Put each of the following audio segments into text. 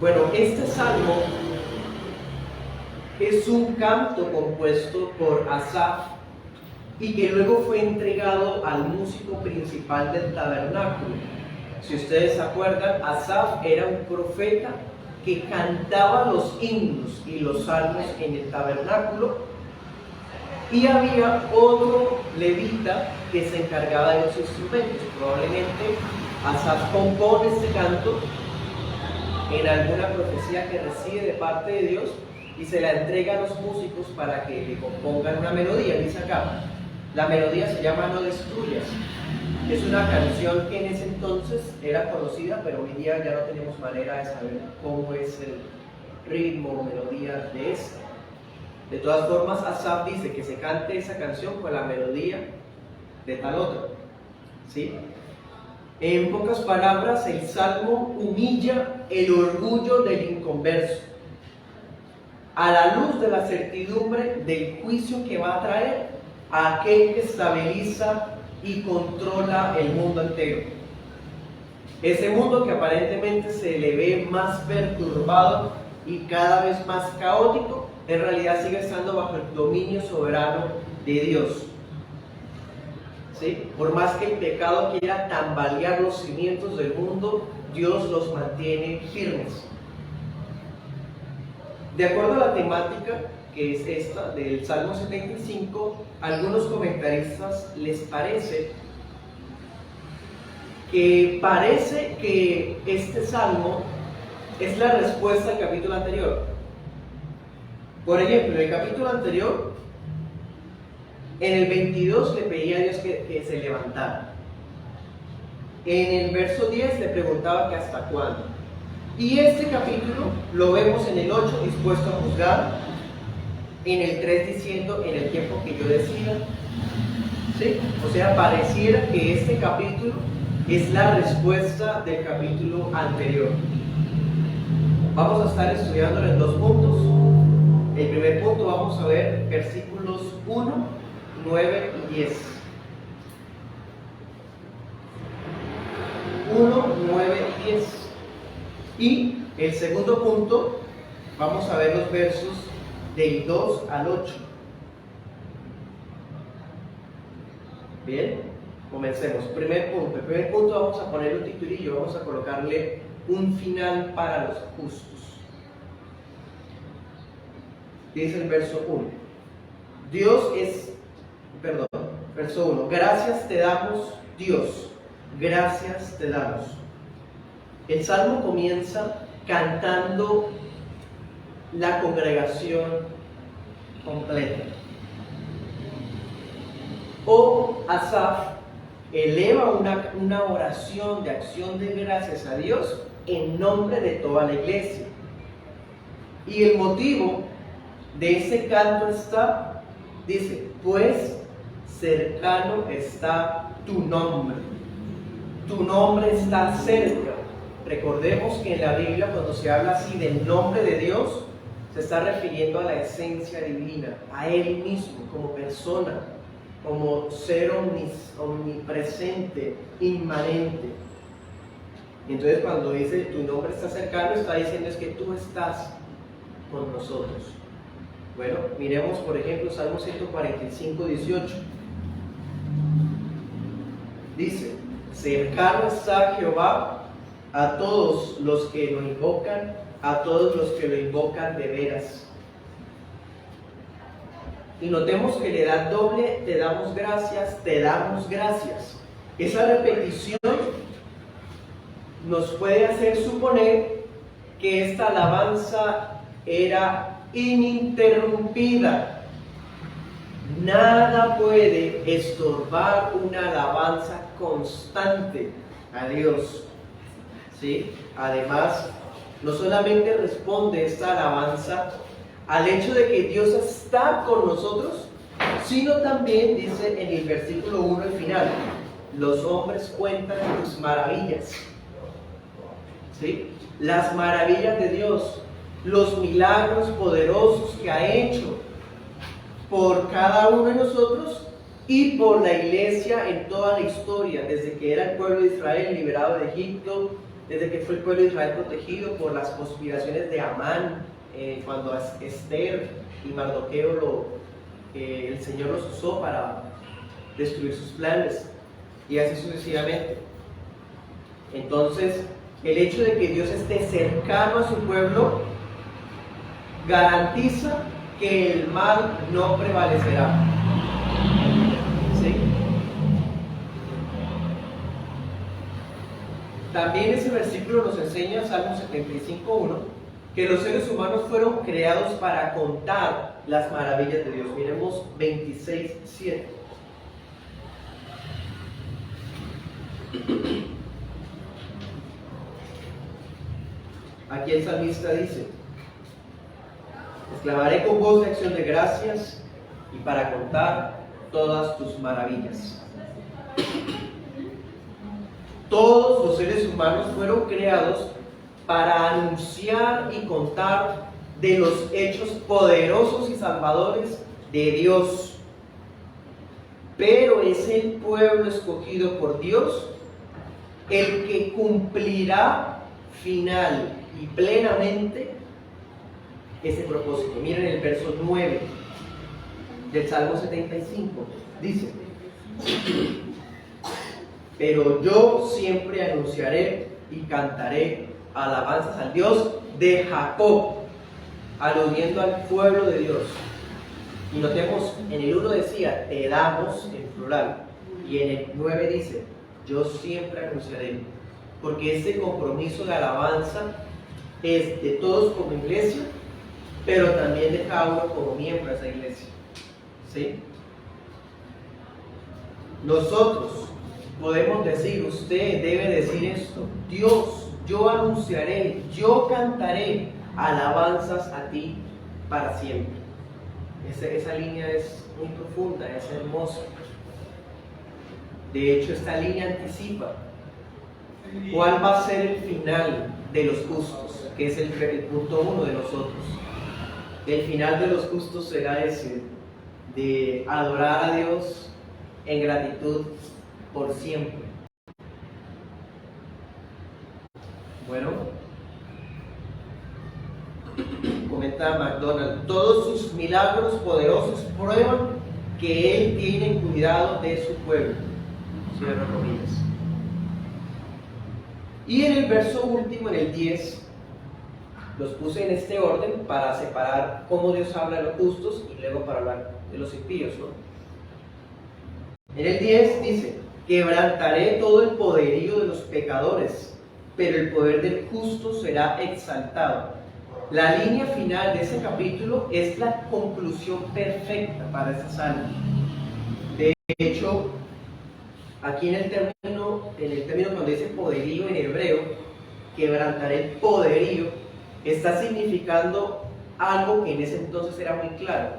Bueno, este salmo es un canto compuesto por Asaf y que luego fue entregado al músico principal del tabernáculo. Si ustedes se acuerdan, Asaf era un profeta que cantaba los himnos y los salmos en el tabernáculo, y había otro levita que se encargaba de los instrumentos. Probablemente Asaf compone este canto en alguna profecía que recibe de parte de Dios y se la entrega a los músicos para que le compongan una melodía. Dice acá, la melodía se llama No Destruyas. Es una canción que en ese entonces era conocida, pero hoy día ya no tenemos manera de saber cómo es el ritmo o melodía de esta. De todas formas, Asaf dice que se cante esa canción con la melodía de tal otra, ¿sí? En pocas palabras, el salmo humilla el orgullo del inconverso a la luz de la certidumbre del juicio que va a traer a aquel que estabiliza y controla el mundo entero. Ese mundo que aparentemente se le ve más perturbado y cada vez más caótico, en realidad sigue estando bajo el dominio soberano de Dios. ¿Sí? Por más que el pecado quiera tambalear los cimientos del mundo, Dios los mantiene firmes. De acuerdo a la temática que es esta del Salmo 75, a algunos comentaristas les parece que este salmo es la respuesta al capítulo anterior. Por ejemplo, en el capítulo anterior, en el 22 le pedía a Dios que se levantara. En el verso 10 le preguntaba que hasta cuándo. Y este capítulo lo vemos en el 8 dispuesto a juzgar, en el 3 diciendo en el tiempo que yo decida. ¿Sí? O sea, pareciera que este capítulo es la respuesta del capítulo anterior. Vamos a estar estudiándolo en dos puntos. El primer punto vamos a ver versículos 1, 9 y 10. 1, 9 y 10. Y el segundo punto, vamos a ver los versos del 2 al 8. Bien, comencemos. Primer punto. El primer punto vamos a poner un titulillo, vamos a colocarle un final para los justos. Dice el verso 1. Verso 1. Gracias te damos, Dios, gracias te damos. El salmo comienza cantando la congregación completa. Asaf eleva una oración de acción de gracias a Dios en nombre de toda la iglesia. Y el motivo de ese canto dice, pues cercano está tu nombre está cerca. Recordemos que en la Biblia, cuando se habla así del nombre de Dios, se está refiriendo a la esencia divina, a Él mismo como persona, como ser omnipresente, inmanente. Entonces, cuando dice tu nombre está cercano, está diciendo es que tú estás con nosotros. Bueno, miremos por ejemplo Salmo 145, 18. Dice, cercano está Jehová a todos los que lo invocan, a todos los que lo invocan de veras. Y notemos que le da doble, te damos gracias, te damos gracias. Esa repetición nos puede hacer suponer que esta alabanza era ininterrumpida. Nada puede estorbar una alabanza constante a Dios. ¿Sí? Además, no solamente responde esta alabanza al hecho de que Dios está con nosotros, sino también dice en el versículo 1 al final, los hombres cuentan tus maravillas. ¿Sí? Las maravillas de Dios, los milagros poderosos que ha hecho por cada uno de nosotros y por la iglesia en toda la historia, desde que era el pueblo de Israel liberado de Egipto, desde que fue el pueblo de Israel protegido por las conspiraciones de Amán, cuando Esther y Mardoqueo el Señor los usó para destruir sus planes, y así sucesivamente. Entonces, el hecho de que Dios esté cercano a su pueblo garantiza que el mal no prevalecerá. ¿Sí? También ese versículo nos enseña, Salmo 75:1, que los seres humanos fueron creados para contar las maravillas de Dios. Miremos 26:7. Aquí el salmista dice: exclamaré con voz de acción de gracias y para contar todas tus maravillas. Todos los seres humanos fueron creados para anunciar y contar de los hechos poderosos y salvadores de Dios. Pero es el pueblo escogido por Dios el que cumplirá final y plenamente ese propósito. Miren el verso 9 del Salmo 75. Dice: pero yo siempre anunciaré y cantaré alabanzas al Dios de Jacob, aludiendo al pueblo de Dios. Y notemos, en el 1 decía, te damos en plural, y en el 9 dice, yo siempre anunciaré, porque este compromiso de alabanza es de todos como iglesia, pero también de cada uno como miembro de esa iglesia. ¿Sí? Nosotros podemos decir, usted debe decir esto: Dios, yo anunciaré, yo cantaré alabanzas a ti para siempre. Esa línea es muy profunda, es hermosa. De hecho, esta línea anticipa cuál va a ser el final de los justos, que es el punto 1 de nosotros. El final de los justos será ese, de adorar a Dios en gratitud por siempre. Bueno, comenta MacDonald, todos sus milagros poderosos prueban que Él tiene cuidado de su pueblo. Cierro comillas. Y en el verso último, en el 10, los puse en este orden para separar cómo Dios habla de los justos y luego para hablar de los impíos, ¿no? En el 10 dice: quebrantaré todo el poderío de los pecadores, pero el poder del justo será exaltado. La línea final de ese capítulo es la conclusión perfecta para ese salmo. De hecho, aquí en el término cuando dice poderío en hebreo, quebrantaré el poderío, está significando algo que en ese entonces era muy claro.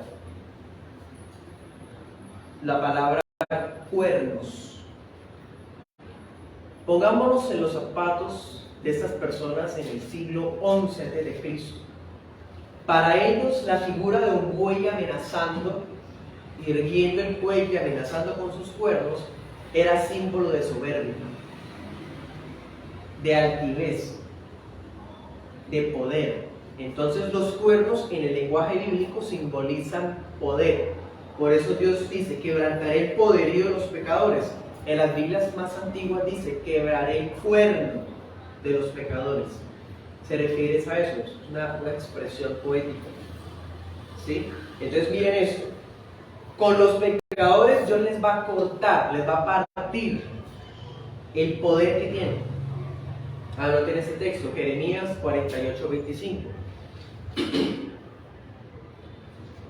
La palabra cuernos. Pongámonos en los zapatos de estas personas en el siglo XI a.C. Para ellos, la figura de un buey amenazando, irguiendo el cuello y amenazando con sus cuernos, era símbolo de soberbia, de altivez, de poder. Entonces, los cuernos en el lenguaje bíblico simbolizan poder. Por eso Dios dice: quebrantaré el poderío de los pecadores. En las Biblias más antiguas dice: quebraré el cuerno de los pecadores. Se refiere a eso, es una expresión poética. ¿Sí? Entonces miren esto: con los pecadores Dios les va a cortar, les va a partir el poder que tienen. Anoten ese texto, Jeremías 48:25.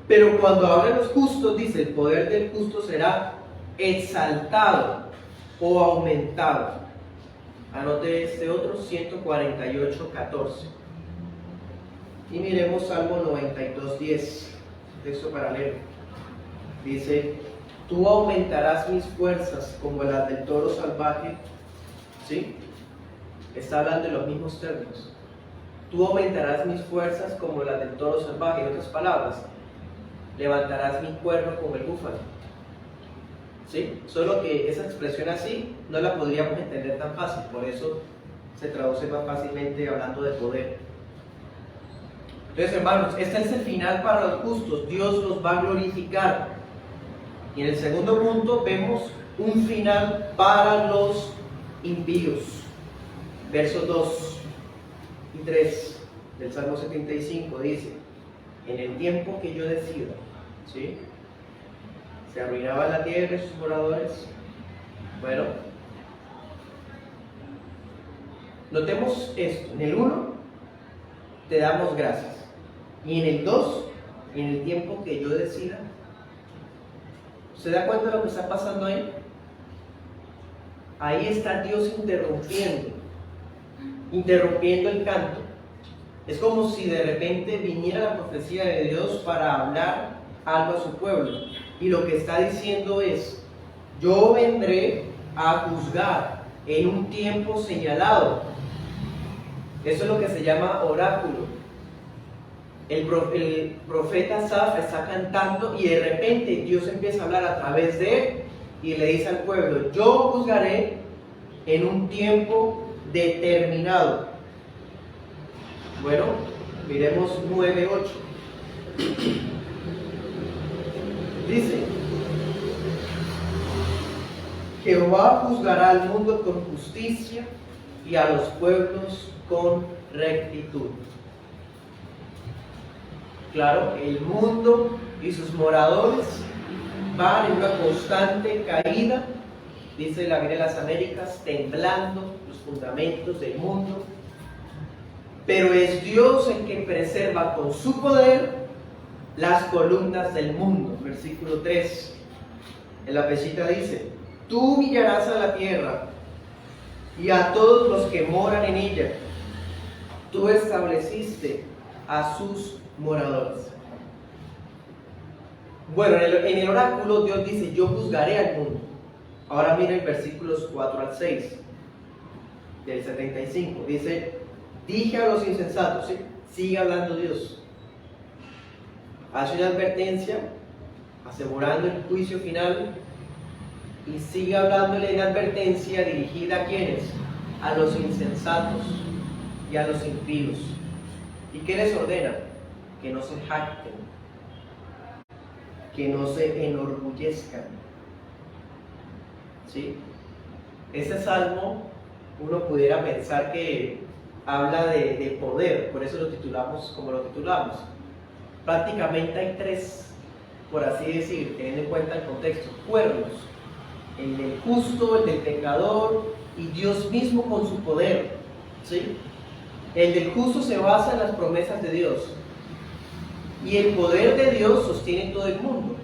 Pero cuando hablan los justos, dice: el poder del justo será exaltado o aumentado. Anote este otro, 148:14. Y miremos Salmo 92:10, texto paralelo. Dice: tú aumentarás mis fuerzas como las del toro salvaje. ¿Sí? Está hablando en los mismos términos. Tú aumentarás mis fuerzas como las del toro salvaje. En otras palabras, levantarás mi cuerno como el búfalo. ¿Sí? Solo que esa expresión así no la podríamos entender tan fácil. Por eso se traduce más fácilmente hablando de poder. Entonces, hermanos, este es el final para los justos. Dios los va a glorificar. Y en el segundo punto vemos un final para los impíos. Versos 2 y 3 del Salmo 75 dice: en el tiempo que yo decida, ¿sí?, se arruinaba la tierra y sus moradores. Bueno, notemos esto. En el 1 te damos gracias, y en el 2, en el tiempo que yo decida. ¿Se da cuenta de lo que está pasando ahí? Ahí está Dios interrumpiendo el canto. Es como si de repente viniera la profecía de Dios para hablar algo a su pueblo. Y lo que está diciendo es: yo vendré a juzgar en un tiempo señalado. Eso es lo que se llama oráculo. El profeta Asaf está cantando y de repente Dios empieza a hablar a través de él y le dice al pueblo: yo juzgaré en un tiempo determinado. Bueno, miremos 9:8. Dice: Jehová juzgará al mundo con justicia y a los pueblos con rectitud. Claro, el mundo y sus moradores van en una constante caída, dice la Biblia de las Américas, temblando los fundamentos del mundo. Pero es Dios el que preserva con su poder las columnas del mundo. Versículo 3. En la pesita dice: tú humillarás a la tierra y a todos los que moran en ella. Tú estableciste a sus moradores. Bueno, en el oráculo Dios dice: yo juzgaré al mundo. Ahora miren versículos 4 al 6 del 75. Dice: dije a los insensatos, ¿sí?, sigue hablando Dios, hace una advertencia asegurando el juicio final, y sigue hablándole una advertencia dirigida ¿a quiénes? A los insensatos y a los impíos. ¿Y qué les ordena? Que no se jacten, que no se enorgullezcan. ¿Sí? Ese salmo uno pudiera pensar que habla de poder, por eso lo titulamos como lo titulamos. Prácticamente hay tres, por así decir, teniendo en cuenta el contexto, cuernos: el del justo, el del pecador y Dios mismo con su poder. ¿Sí? El del justo se basa en las promesas de Dios y el poder de Dios sostiene todo el mundo.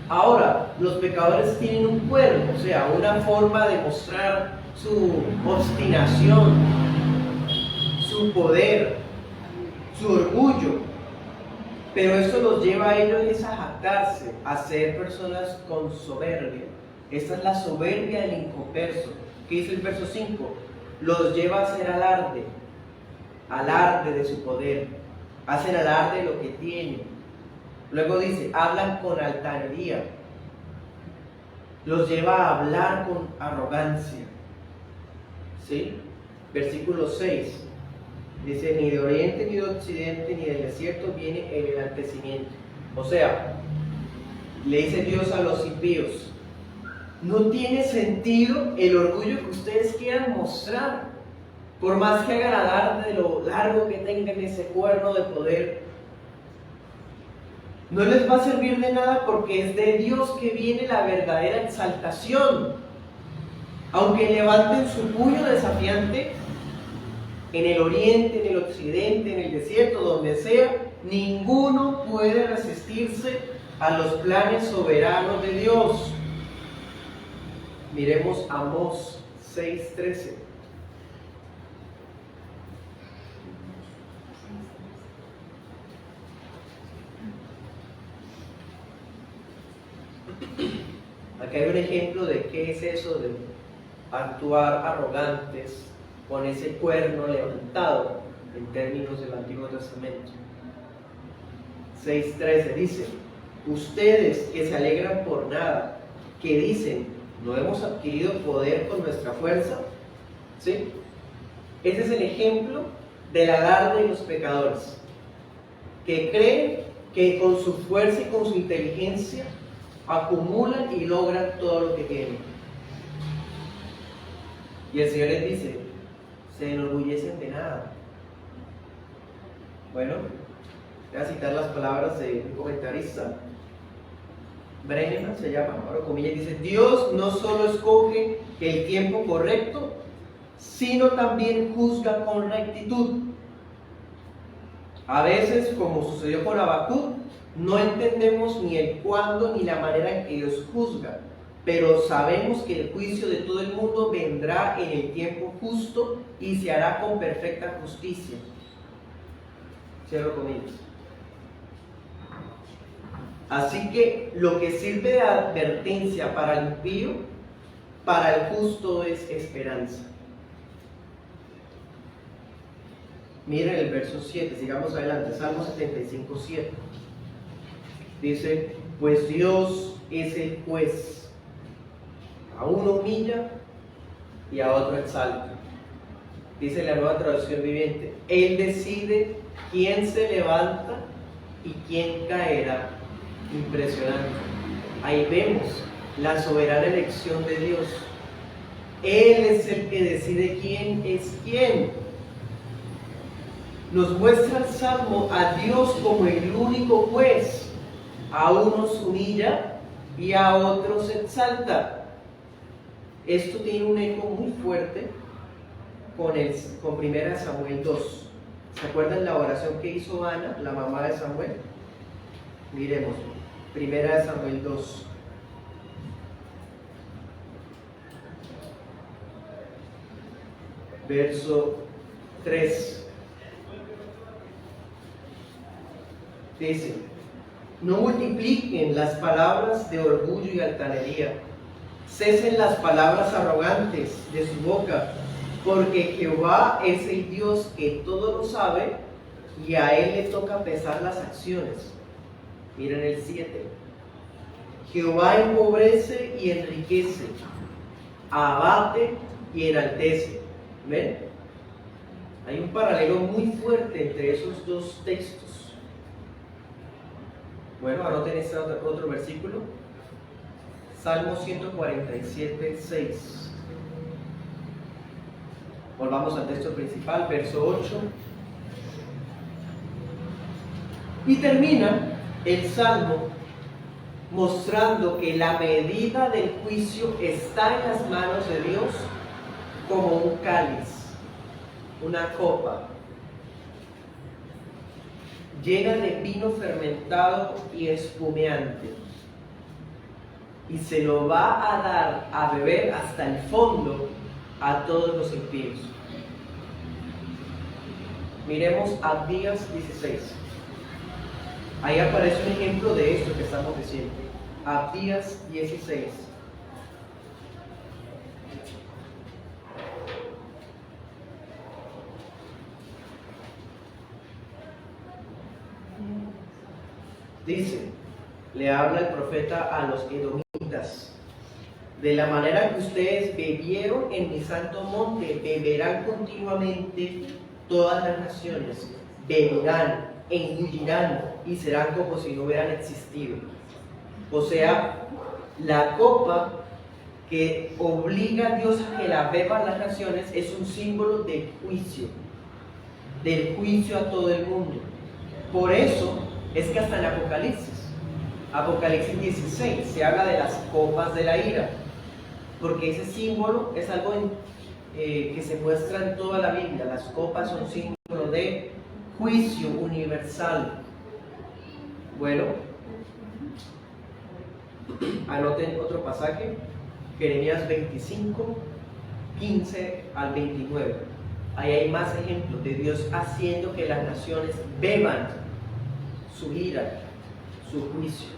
Ahora, los pecadores tienen un cuerno, o sea, una forma de mostrar su obstinación, su poder, su orgullo, pero eso los lleva a ellos a jactarse, a ser personas con soberbia. Esta es la soberbia del inconverso. ¿Qué dice el verso 5? Los lleva a hacer alarde de su poder, hacen alarde de lo que tienen. Luego dice: hablan con altanería, los lleva a hablar con arrogancia. ¿Sí? Versículo 6 dice: ni de oriente ni de occidente ni del desierto viene el enaltecimiento. O sea, le dice Dios a los impíos: no tiene sentido el orgullo que ustedes quieran mostrar, por más que hagan alarde de lo largo que tengan ese cuerno de poder. No les va a servir de nada, porque es de Dios que viene la verdadera exaltación. Aunque levanten su puño desafiante, en el oriente, en el occidente, en el desierto, donde sea, ninguno puede resistirse a los planes soberanos de Dios. Miremos Amós 6:13. Aquí hay un ejemplo de qué es eso de actuar arrogantes con ese cuerno levantado en términos del Antiguo Testamento. 6:13 dice: ustedes que se alegran por nada, que dicen: no hemos adquirido poder con nuestra fuerza. ¿Sí? Ese es el ejemplo del alarde de los pecadores, que creen que con su fuerza y con su inteligencia acumulan y logran todo lo que quieren. Y el Señor les dice, se enorgullecen de nada. Bueno, voy a citar las palabras de un comentarista, Brenneman se llama, ahora comillas, dice: Dios no solo escoge el tiempo correcto, sino también juzga con rectitud. A veces, como sucedió con Habacuc, no entendemos ni el cuándo ni la manera en que Dios juzga, pero sabemos que el juicio de todo el mundo vendrá en el tiempo justo y se hará con perfecta justicia. Cierro comillas. Así que lo que sirve de advertencia para el impío, para el justo es esperanza. Miren el verso 7, sigamos adelante, Salmo 75, 7. Dice: pues Dios es el juez, a uno humilla y a otro exalta. Dice la Nueva Traducción Viviente: Él decide quién se levanta y quién caerá. Impresionante. Ahí vemos la soberana elección de Dios. Él es el que decide quién es quién. Nos muestra el Salmo a Dios como el único juez. A unos humilla y a otros exalta. Esto tiene un eco muy fuerte con 1 Samuel 2. ¿Se acuerdan la oración que hizo Ana, la mamá de Samuel? Miremos, 1 Samuel 2. Verso 3. Dice: no multipliquen las palabras de orgullo y altanería, cesen las palabras arrogantes de su boca, porque Jehová es el Dios que todo lo sabe y a Él le toca pesar las acciones. Miren el 7. Jehová empobrece y enriquece, abate y enaltece. ¿Ven? Hay un paralelo muy fuerte entre esos dos textos. Bueno, anoten este otro versículo. Salmo 147, 6. Volvamos al texto principal, verso 8. Y termina el Salmo mostrando que la medida del juicio está en las manos de Dios como un cáliz, una copa llena de vino fermentado y espumeante, y se lo va a dar a beber hasta el fondo a todos los impíos. Miremos Abdías 16. Ahí aparece un ejemplo de esto que estamos diciendo. Abdías 16. Dice, le habla el profeta a los edomitas: de la manera que ustedes bebieron en mi santo monte, beberán continuamente todas las naciones, beberán, engullirán y serán como si no hubieran existido. O sea, la copa que obliga a Dios a que la beban las naciones es un símbolo del juicio a todo el mundo. Por eso es que hasta en Apocalipsis 16 se habla de las copas de la ira, porque ese símbolo es algo que se muestra en toda la Biblia. Las copas son símbolo de juicio universal. Bueno, anoten otro pasaje, Jeremías 25, 15 al 29. Ahí hay más ejemplos de Dios haciendo que las naciones beban su ira, su juicio.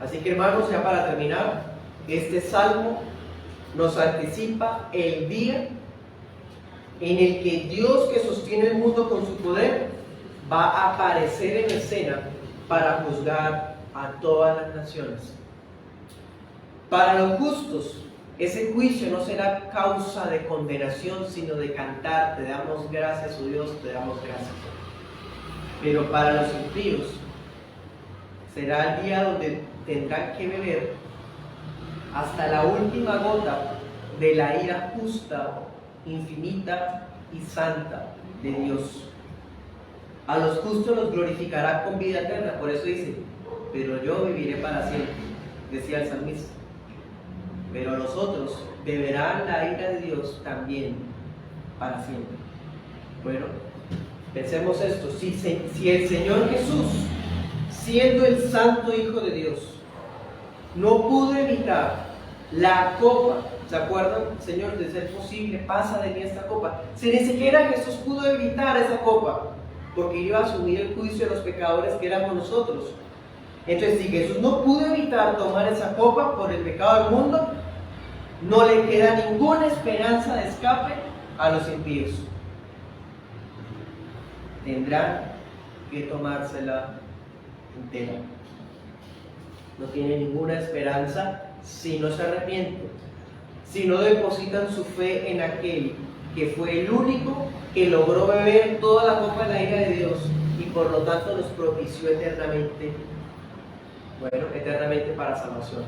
Así que, hermanos, ya para terminar, este salmo nos anticipa el día en el que Dios, que sostiene el mundo con su poder, va a aparecer en escena para juzgar a todas las naciones. Para los justos, ese juicio no será causa de condenación, sino de cantar, te damos gracias, oh Dios, te damos gracias. Pero para los impíos será el día donde tendrán que beber hasta la última gota de la ira justa, infinita y santa de Dios. A los justos los glorificará con vida eterna, por eso dice, pero yo viviré para siempre, decía el salmista. Pero los otros beberán la ira de Dios también para siempre. Bueno, pensemos esto, si el Señor Jesús, siendo el santo Hijo de Dios, no pudo evitar la copa, ¿se acuerdan? Señor, de ser posible, pasa de mí esta copa. Si ni siquiera Jesús pudo evitar esa copa, porque iba a asumir el juicio de los pecadores que éramos nosotros. Entonces, si Jesús no pudo evitar tomar esa copa por el pecado del mundo, no le queda ninguna esperanza de escape a los impíos. Tendrán que tomársela entera. No tiene ninguna esperanza si no se arrepienten, si no depositan su fe en aquel que fue el único que logró beber toda la copa de la ira de Dios y por lo tanto nos propició eternamente, eternamente para salvación.